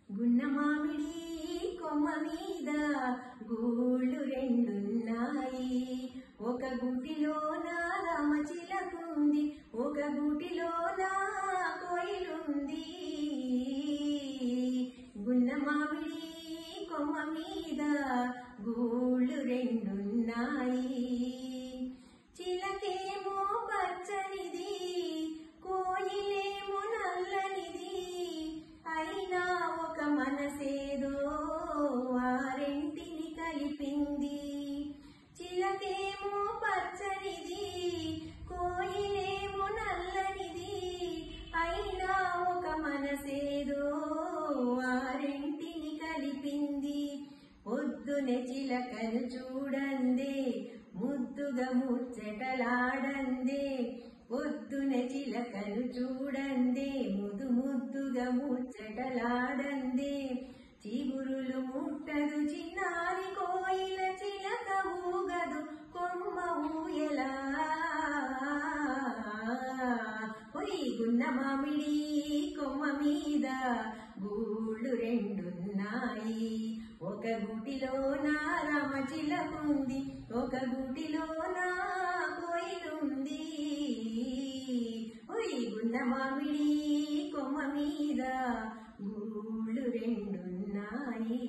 గున్న మామిడి కొమ్మ మీద గూళ్ళు రెండున్నాయి. ఒక గూటిలోన రామచిలకుంది, ఒక గూటిలోన కోయిలుంది. గున్న మామిడి కొమ్మ మీద గూళ్ళు రెండున్నాయి. చిలకేమో పచ్చనిది, కోయిలేమో నల్లనిది. అయినా ఒక మనసేదో ఆ రెంటిని కలిపింది. చిలకేమో పచ్చనిది, కోయిలేమో నల్లనిది. అయినా ఒక మనసేదో ఆ రెంటిని కలిపింది. పొద్దునే చిలకను చూడందే, ముద్దుగా ముచ్చటలాడందే. పొద్దునే చిలకను చూడందే, ముద్దుగా ముచ్చటలాడందే. చిగురులు ముట్టదు చిన్నారి కోయిల, చిలక ఊగదు కొమ్మ ఊయలా. గున్న మామిడి కొమ్మ మీద గూళ్ళు రెండున్నాయి. ఒక గూటిలోన రామచిలకుంది, ఒక గూటిలోన కోయిలుంది. గున్న మామిడి కొమ్మ మీద గూళ్ళు రెండున్నాయి.